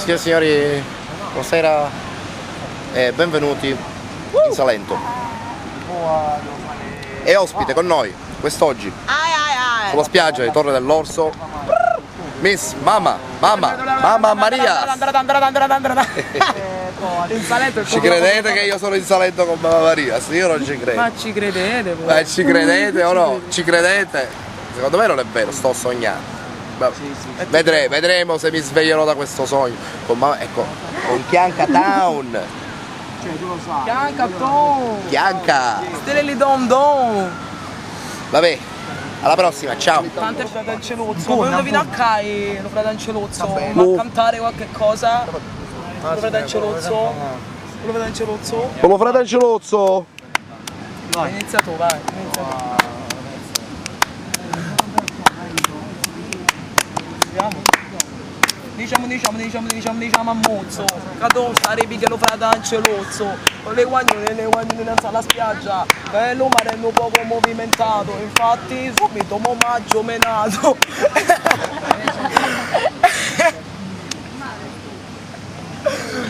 Signore e signori, buonasera e benvenuti in Salento. E ospite con noi quest'oggi sulla spiaggia di Torre dell'Orso Miss Mamma Maria. In Salento Ci credete che io sono in Salento con Mamma Maria? Sì, io non ci credo. Ma ci credete voi? Ma ci credete o no? Ci credete? Secondo me non è vero, sto sognando. Vedremo se mi sveglierò da questo sogno. Ecco, con Chianca Town. Cioè tu lo sai. Chianca Tom. Chianca. Stelle li dom dom. Vabbè, alla prossima, ciao. Tante frate Ancelozzo. Poi lo vino a Cai, lo frate Ancelozzo. Ma a cantare qualche cosa? Lo frate Ancelozzo. Lo frate Ancelozzo. Come frate Ancelozzo. Inizia tu, vai. Inizia tu. Diciamo a mozzo, quando stare che lo frate Ancelozzo, con le guagnole danza alla spiaggia, bello mare un poco movimentato, infatti subito omaggio menato.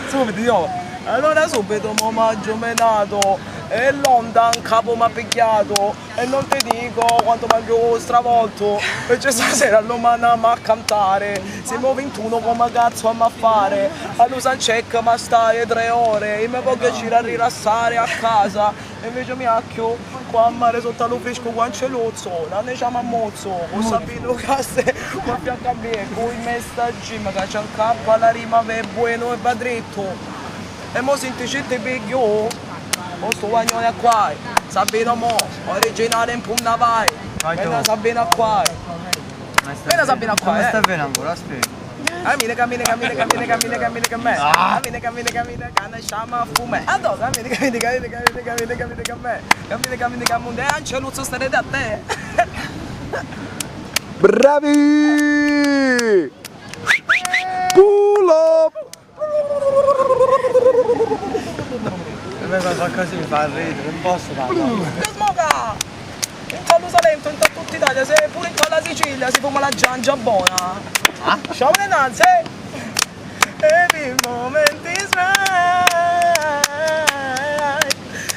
Subito io, allora subito omaggio menato. E l'onda in capo mi ha picchiato e non ti dico quanto mi ho stravolto perché stasera lo mandiamo a cantare siamo 21 come cazzo a fare all'usa check ma stai 3 ore e mi voglio girare a rilassare a casa e invece mi acchio qua a mare sotto all'ufficio con Ancelozzo non ne siamo a mozzo con Sabino Caste qua a fianco a me con i messaggi ma che c'è un capo alla rima è buono e va dritto e mo senti citte beghio questo guagnone qua, Sabino mo, originale in punta vai, vieni Sabino qua, vieni Sabino qua, come sta bene ancora, aspetta. Cammina con me, cammina, che ne siamo a fumare, addosso, cammina con me, cammina con me, Ancelozzo starete a te. Bravi! Pull up! A me fa così, mi fa ridere, non posso farlo. Che smoga! In tutto Salento, in tutta Italia, se pure in tutta la Sicilia si fuma la giangia buona. Ciao Renanze! Every moment is right.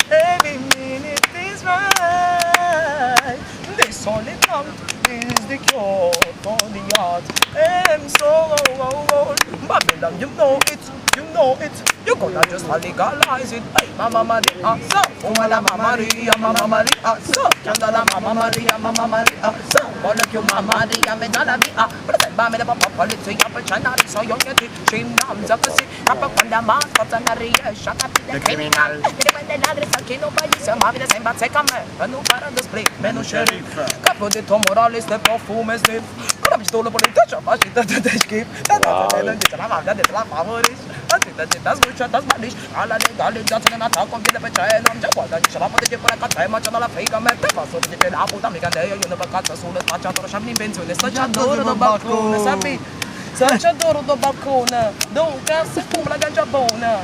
Every minute is right. This only count is the cure for the heart. And so, Babylon, you know it. You know it, you gonna just legalize it. Hey, Mama Maria, so, oh la Mama Maria, so, canta la Mama Maria, so, wanna kill Mama Maria, me dalla via, presenta me la papà polizia, per cenare, so io che ti cimam, zapasi, capa quando mas, forza non riesce a capire criminal, mi dipende l'adressa che non vai, se ma vede sembra secca a me, per non fare display, meno sheriff, capo di Tom Morales, del profumo sniff, con la pistola politica, facita da schif, da la favorita. Da sbucciata sbaglish alla legalizzazione nata conviene per cielo non già guarda dice la potete pure cattare ma c'è la figa me te passo di che la puta mica lei io non per cazzo sulle spacciato lasciami l'invenzione spacciatore da balcone sapi spacciatore da balcone dunque se fuma la ganja buona